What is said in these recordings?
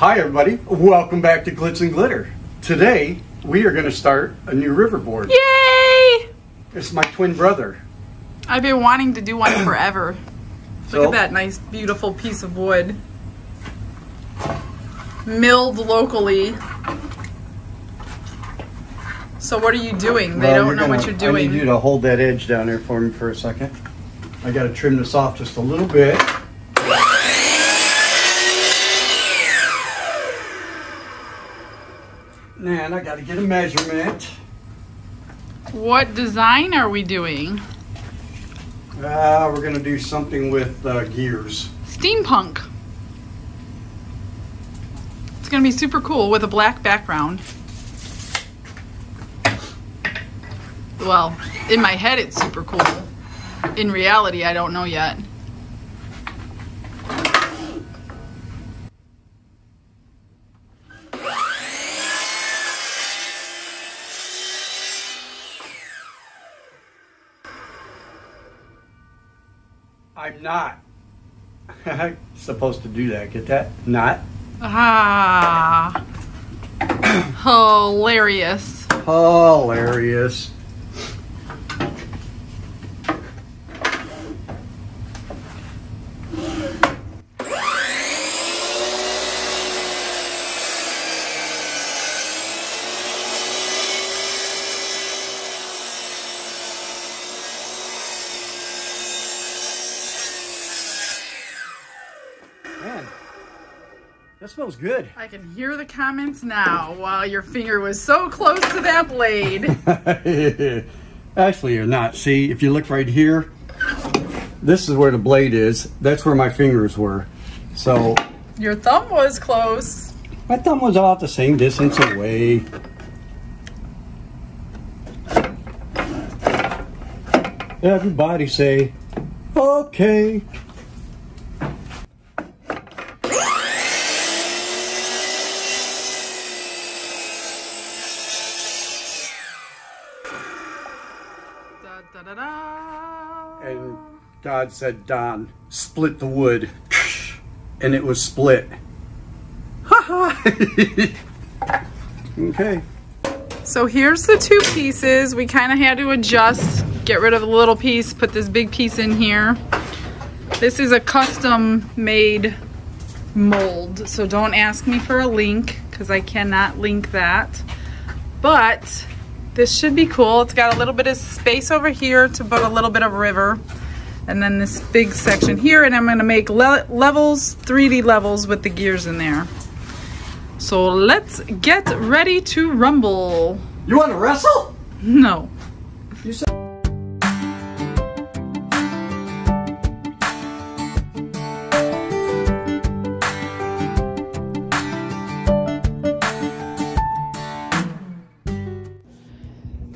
Hi everybody, welcome back to Glitz and Glitter. Today we are going to start a new riverboard. Yay! It's my twin brother. I've been wanting to do one forever. So, look at that nice beautiful piece of wood. Milled locally. So what are you doing? They don't know what you're doing. I need you to hold that edge down there for me for a second. I got to trim this off just a little bit. And I got to get a measurement. What design are we doing? We're going to do something with gears. Steampunk. It's going to be super cool with a black background. Well, in my head it's super cool. In reality, I don't know yet. I'm not supposed to do that. Get that? Not. Ah. Hilarious. Hilarious. Man, that smells good. I can hear the comments now while your finger was so close to that blade. Actually, you're not. See, if you look right here, this is where the blade is. That's where my fingers were. So Your thumb was close. my thumb was about the same distance away. Everybody say, okay. Da, da, da. And God said, Don, split the wood. And it was split. Ha ha! Okay. So here's the two pieces. We kind of had to adjust, get rid of the little piece, put this big piece in here. This is a custom made mold, so don't ask me for a link because I cannot link that. But this should be cool. It's got a little bit of space over here to put a little bit of river. And then this big section here, and I'm gonna make levels, 3D levels with the gears in there. So let's get ready to rumble. You want to wrestle? No. You said.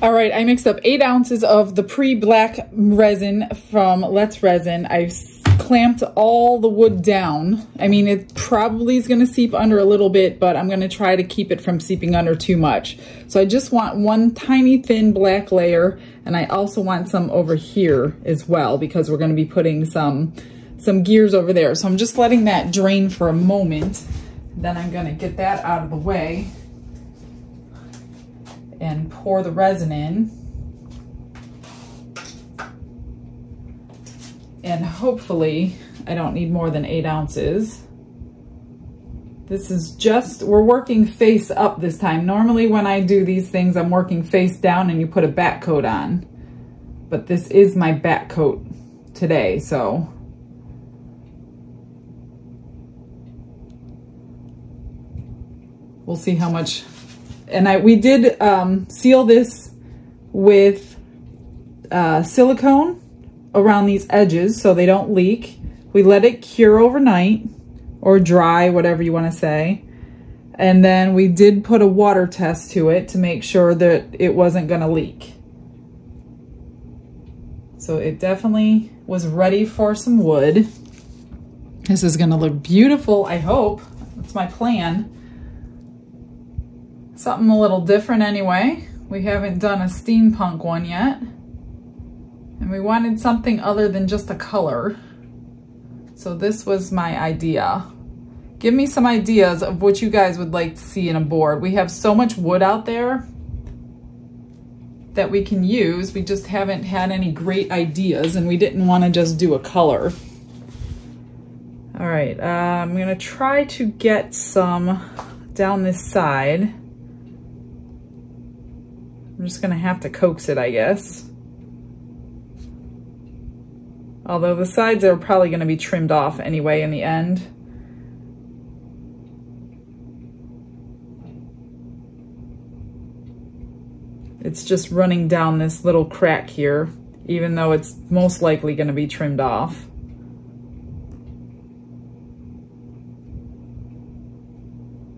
All right, I mixed up 8 ounces of the pre-black resin from Let's Resin. I've clamped all the wood down. I mean, it probably is gonna seep under a little bit, but I'm gonna try to keep it from seeping under too much. So I just want one tiny thin black layer, and I also want some over here as well, because we're gonna be putting some gears over there. So I'm just letting that drain for a moment. Then I'm gonna get that out of the way and pour the resin in. And hopefully, I don't need more than 8 ounces. This is just, we're working face up this time. Normally when I do these things, I'm working face down and you put a back coat on. But this is my back coat today, so. We'll see how much. And we did seal this with silicone around these edges so they don't leak. We let it cure overnight or dry, whatever you want to say. And then we did put a water test to it to make sure that it wasn't going to leak. So it definitely was ready for some wood. This is going to look beautiful, I hope. That's my plan. Something a little different anyway. We haven't done a steampunk one yet. And we wanted something other than just a color. So this was my idea. Give me some ideas of what you guys would like to see in a board. We have so much wood out there that we can use. We just haven't had any great ideas, and we didn't want to just do a color. All right, I'm gonna try to get some down this side. I'm just gonna have to coax it, I guess. Although the sides are probably gonna be trimmed off anyway in the end. It's just running down this little crack here, even though it's most likely gonna be trimmed off.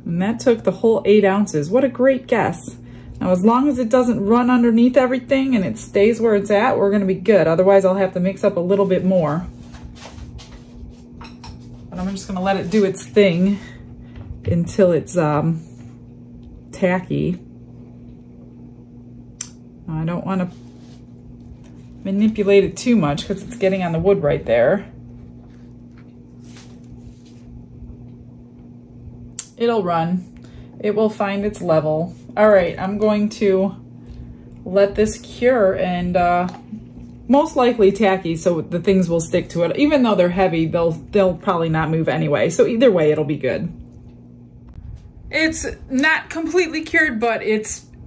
And that took the whole 8 ounces. What a great guess. Now, as long as it doesn't run underneath everything and it stays where it's at, we're gonna be good. Otherwise, I'll have to mix up a little bit more. But I'm just gonna let it do its thing until it's tacky. I don't wanna manipulate it too much because it's getting on the wood right there. It'll run. It will find its level. All right, I'm going to let this cure and most likely tacky so the things will stick to it. Even though they're heavy, they'll probably not move anyway. So either way, it'll be good. It's not completely cured, but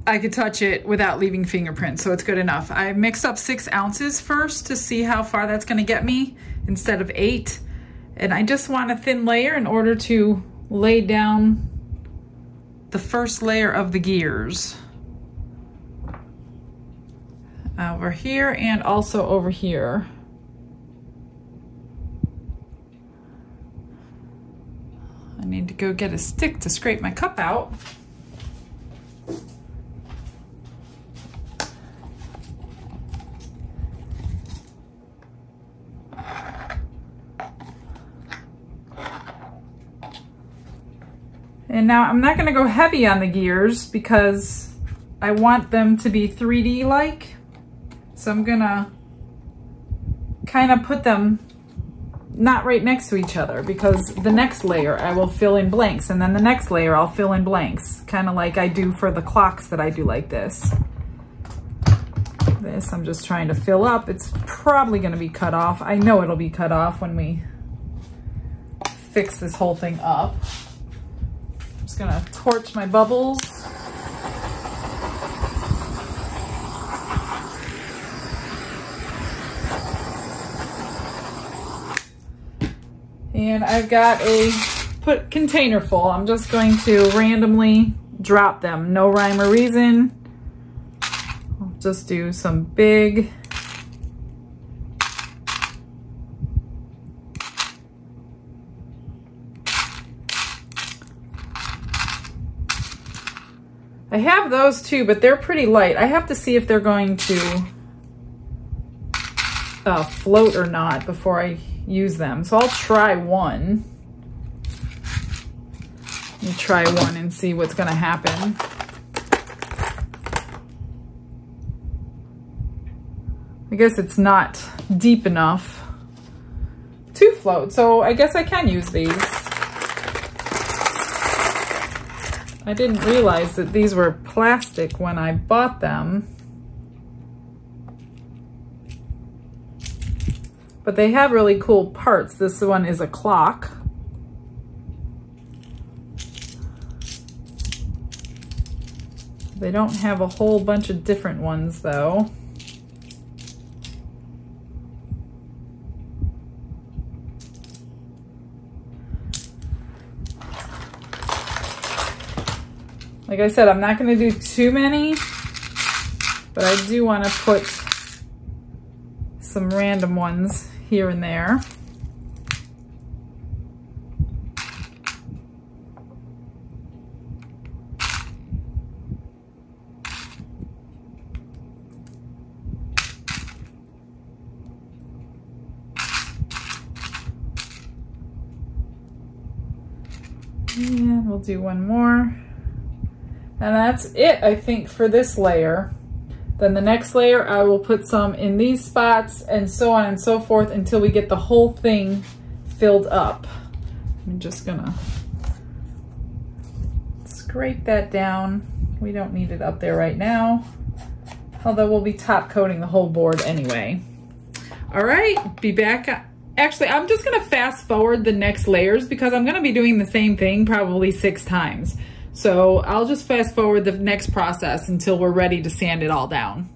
I could touch it without leaving fingerprints, so it's good enough. I mixed up 6 ounces first to see how far that's gonna get me instead of 8. And I just want a thin layer in order to lay down the first layer of the gears over here and also over here. I need to go get a stick to scrape my cup out. And now I'm not gonna go heavy on the gears because I want them to be 3D-like. So I'm gonna kind of put them not right next to each other, because the next layer I will fill in blanks, and then the next layer I'll fill in blanks, kind of like I do for the clocks that I do like this. This I'm just trying to fill up. It's probably gonna be cut off. I know it'll be cut off when we fix this whole thing up. Just gonna torch my bubbles. And I've got a container full. I'm just going to randomly drop them. No rhyme or reason. I'll just do some big I have those too, but they're pretty light. I have to see if they're going to float or not before I use them. So I'll try one. Let me try one and see what's gonna happen. I guess it's not deep enough to float, so I guess I can use these. I didn't realize that these were plastic when I bought them. But they have really cool parts. This one is a clock. They don't have a whole bunch of different ones though. Like I said, I'm not going to do too many, but I do want to put some random ones here and there. And we'll do one more. And that's it, I think, for this layer. Then the next layer, I will put some in these spots and so on and so forth until we get the whole thing filled up. I'm just gonna scrape that down. We don't need it up there right now, although we'll be top coating the whole board anyway. All right, be back. Actually, I'm just gonna fast forward the next layers because I'm gonna be doing the same thing probably 6 times. So I'll just fast forward the next process until we're ready to sand it all down.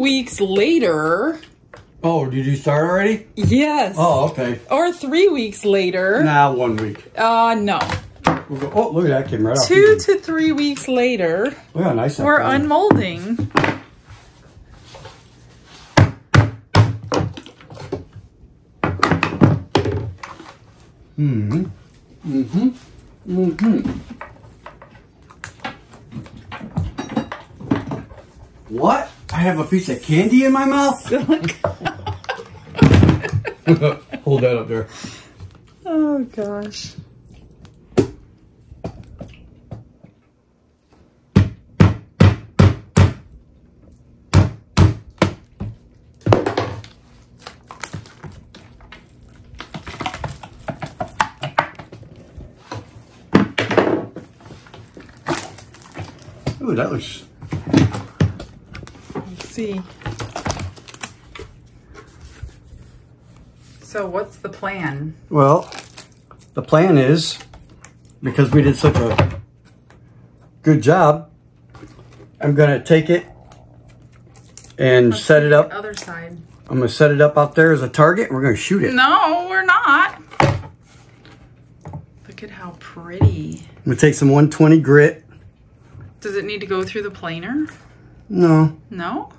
weeks later. Oh, did you start already? Yes. Oh, okay. Or 3 weeks later. Nah, 1 week. No. We'll go, oh, look at that, came right off. 2 to 3 weeks later. Look how nice that we're came. unmolding. Mm-hmm. Mm-hmm. Mm-hmm. What? I have a piece of candy in my mouth? Hold that up there. Oh gosh. Ooh, that looks... Let's see. So what's the plan? Well, the plan is, because we did such a good job, I'm going to take it and set it up. The other side. I'm going to set it up out there as a target and we're going to shoot it. No, we're not. Look at how pretty. I'm going to take some 120 grit. Does it need to go through the planer? No. No?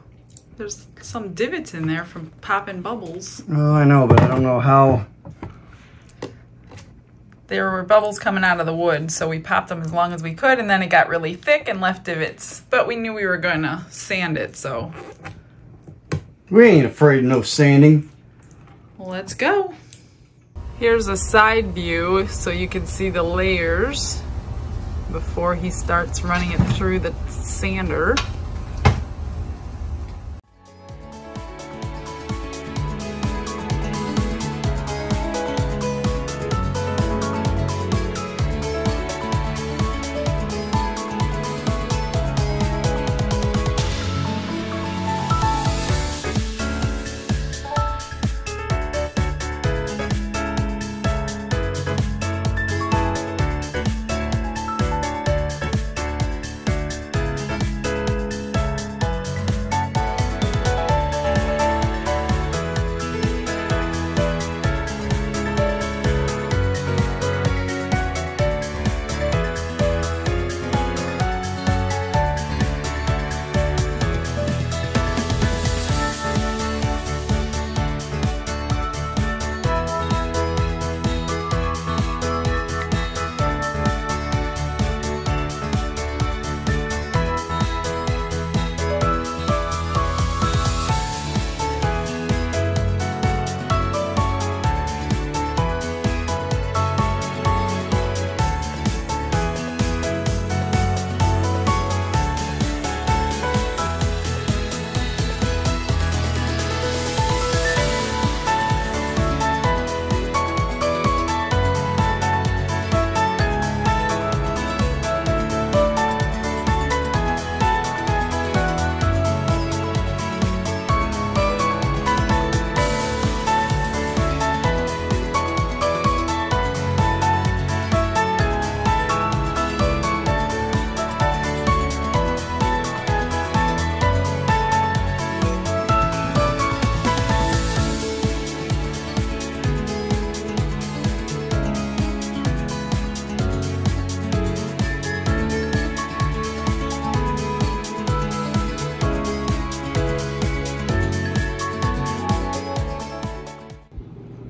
There's some divots in there from popping bubbles. Oh, I know, but I don't know how. There were bubbles coming out of the wood, so we popped them as long as we could, and then it got really thick and left divots. But we knew we were going to sand it, so. We ain't afraid of no sanding. Well, let's go. Here's a side view so you can see the layers before he starts running it through the sander.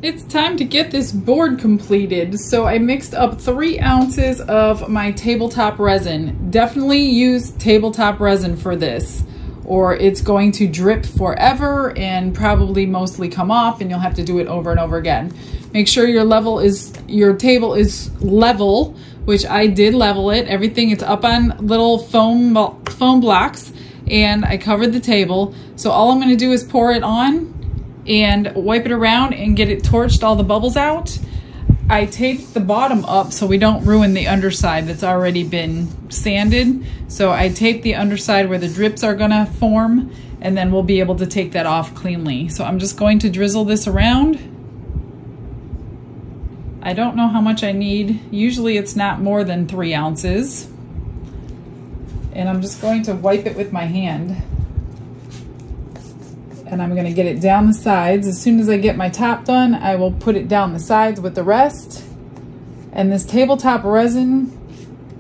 It's time to get this board completed. So I mixed up 3 ounces of my tabletop resin. Definitely use tabletop resin for this, or it's going to drip forever and probably mostly come off, and you'll have to do it over and over again. Make sure your table is level, which I did level it. Everything is up on little foam blocks, and I covered the table. So all I'm going to do is pour it on and wipe it around and get it torched, all the bubbles out. I taped the bottom up so we don't ruin the underside that's already been sanded. So I taped the underside where the drips are gonna form, and then we'll be able to take that off cleanly. So I'm just going to drizzle this around. I don't know how much I need. Usually it's not more than 3 ounces. And I'm just going to wipe it with my hand. And I'm gonna get it down the sides. As soon as I get my top done, I will put it down the sides with the rest. And this tabletop resin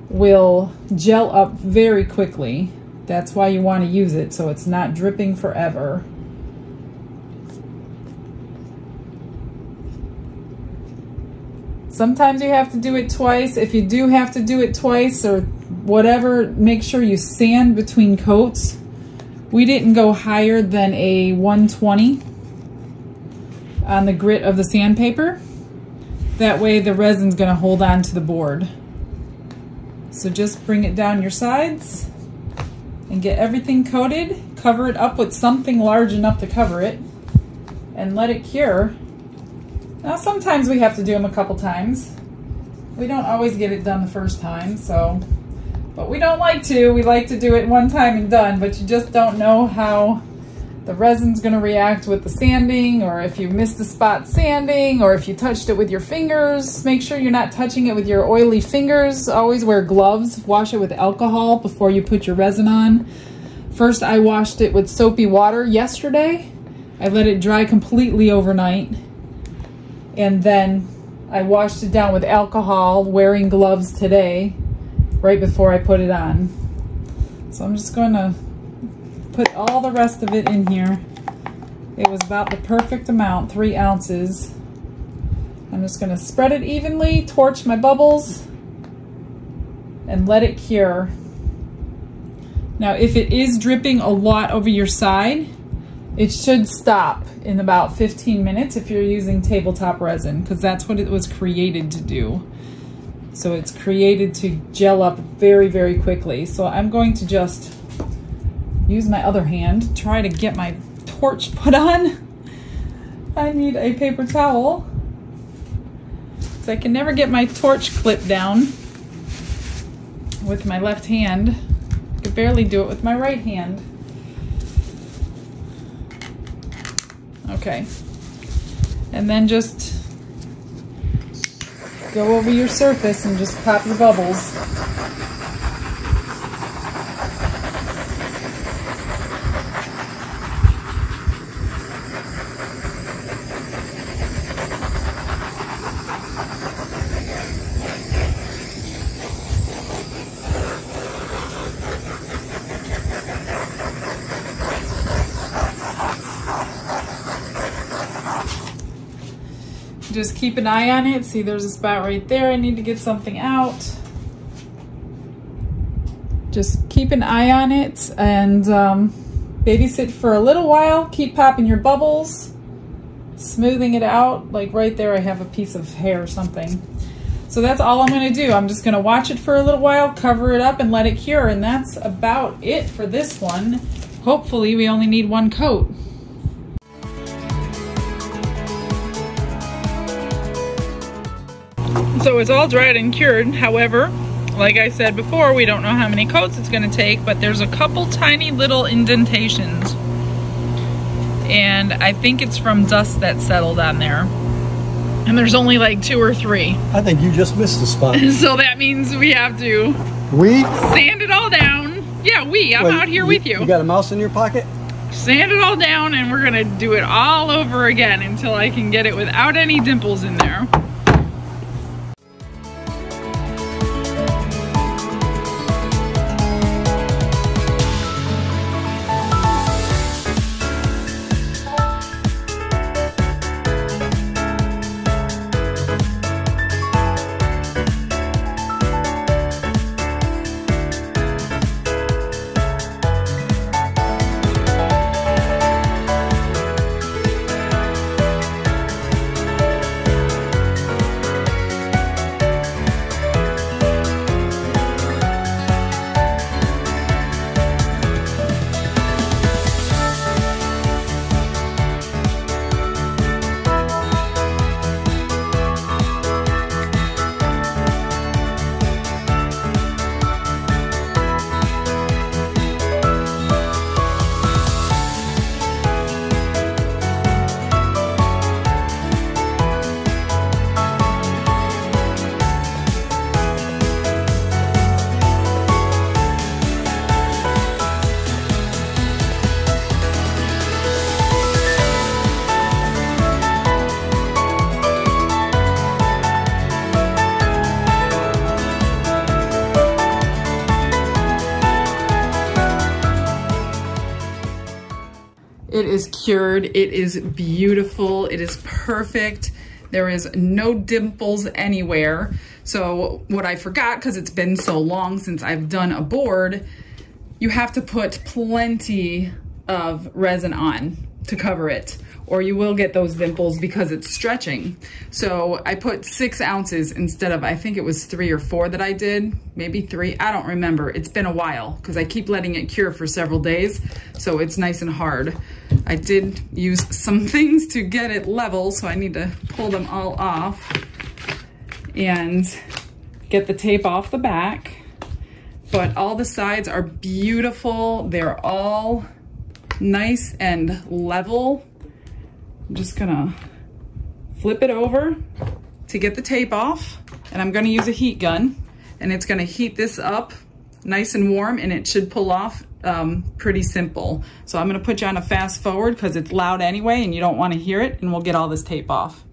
will gel up very quickly. That's why you wanna use it, so it's not dripping forever. Sometimes you have to do it twice. If you do have to do it twice or whatever, make sure you sand between coats, We didn't go higher than a 120 on the grit of the sandpaper. That way the resin's gonna hold on to the board. So just bring it down your sides and get everything coated. Cover it up with something large enough to cover it and let it cure. Now sometimes we have to do them a couple times. We don't always get it done the first time, but we don't like to. We like to do it one time and done, but you just don't know how the resin's gonna react with the sanding, or if you missed a spot sanding, or if you touched it with your fingers. Make sure you're not touching it with your oily fingers. Always wear gloves. Wash it with alcohol before you put your resin on. First, I washed it with soapy water yesterday. I let it dry completely overnight. And then I washed it down with alcohol, wearing gloves today, right before I put it on. So I'm just going to put all the rest of it in here. It was about the perfect amount, 3 ounces. I'm just going to spread it evenly, torch my bubbles, and let it cure. Now, if it is dripping a lot over your side, it should stop in about 15 minutes if you're using tabletop resin, because that's what it was created to do. So it's created to gel up very, very quickly. So I'm going to just use my other hand, try to get my torch put on. I need a paper towel, so I can never get my torch clip down with my left hand. I can barely do it with my right hand. Okay, and then just go over your surface and just pop your bubbles. Just keep an eye on it. See, there's a spot right there. I need to get something out. Just keep an eye on it and babysit for a little while. Keep popping your bubbles, smoothing it out. Like right there, I have a piece of hair or something. So that's all I'm gonna do. I'm just gonna watch it for a little while, cover it up, and let it cure. And that's about it for this one. Hopefully, we only need 1 coat. So it's all dried and cured. However, like I said before, we don't know how many coats it's going to take, but there's a couple tiny little indentations. And I think it's from dust that settled on there. And there's only like 2 or 3. I think you just missed the spot. So that means we have to sand it all down. Yeah, I'm out here with you. You got a mouse in your pocket? Sand it all down, and we're going to do it all over again until I can get it without any dimples in there. It is cured. It is beautiful. It is perfect. There is no dimples anywhere. So what I forgot, because it's been so long since I've done a board, you have to put plenty of resin on to cover it, or you will get those dimples because it's stretching. So I put 6 ounces instead of, I think it was 3 or 4 that I did, maybe 3, I don't remember. It's been a while because I keep letting it cure for several days, so it's nice and hard. I did use some things to get it level, so I need to pull them all off and get the tape off the back. But all the sides are beautiful. They're all nice and level. I'm just gonna flip it over to get the tape off, and I'm gonna use a heat gun, and it's gonna heat this up nice and warm, and it should pull off pretty simple. So I'm gonna put you on a fast forward because it's loud anyway and you don't wanna hear it, and we'll get all this tape off.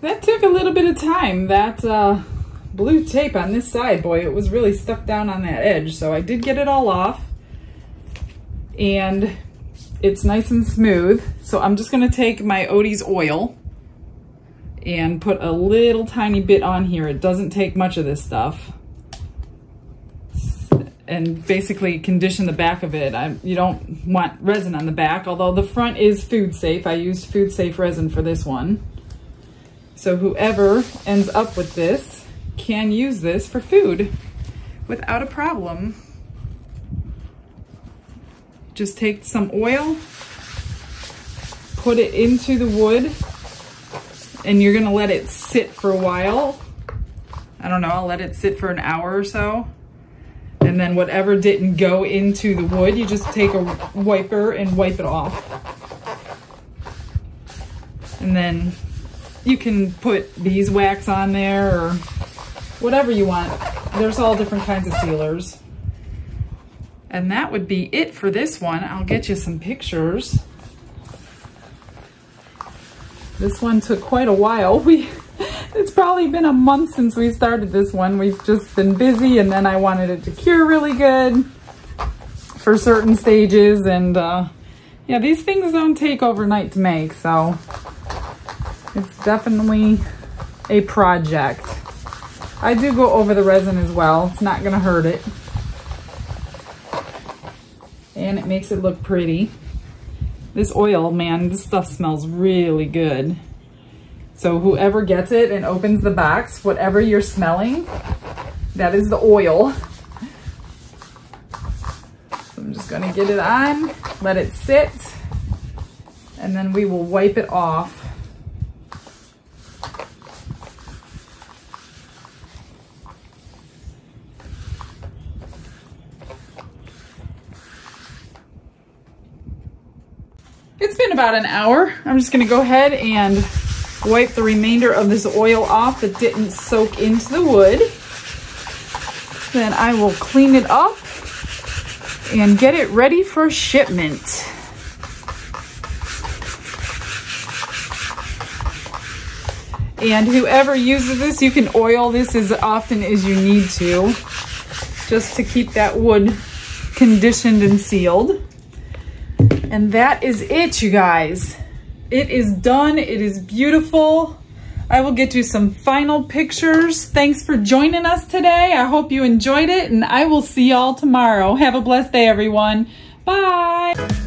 That took a little bit of time. That blue tape on this side, boy, it was really stuck down on that edge. So I did get it all off, and it's nice and smooth. So I'm just gonna take my Odie's oil and put a little tiny bit on here. It doesn't take much of this stuff. And basically condition the back of it. You don't want resin on the back, although the front is food safe. I used food safe resin for this one. So whoever ends up with this can use this for food without a problem. Just take some oil, put it into the wood, and you're gonna let it sit for a while. I don't know, I'll let it sit for an hour or so. And then whatever didn't go into the wood, you just take a wiper and wipe it off. And then you can put beeswax on there or whatever you want. There's all different kinds of sealers. And that would be it for this one. I'll get you some pictures. This one took quite a while. It's probably been a month since we started this one. We've just been busy, and then I wanted it to cure really good for certain stages. And yeah, these things don't take overnight to make, so it's definitely a project. I do go over the resin as well. It's not gonna hurt it. And it makes it look pretty. This oil, man, this stuff smells really good. So whoever gets it and opens the box, whatever you're smelling, that is the oil. So I'm just gonna get it on, let it sit, and then we will wipe it off. It's been about an hour. I'm just gonna go ahead and wipe the remainder of this oil off that didn't soak into the wood. Then I will clean it up and get it ready for shipment. And whoever uses this, you can oil this as often as you need to, just to keep that wood conditioned and sealed. And that is it, you guys. It is done. It is beautiful. I will get you some final pictures. Thanks for joining us today. I hope you enjoyed it, and I will see y'all tomorrow. Have a blessed day, everyone. Bye.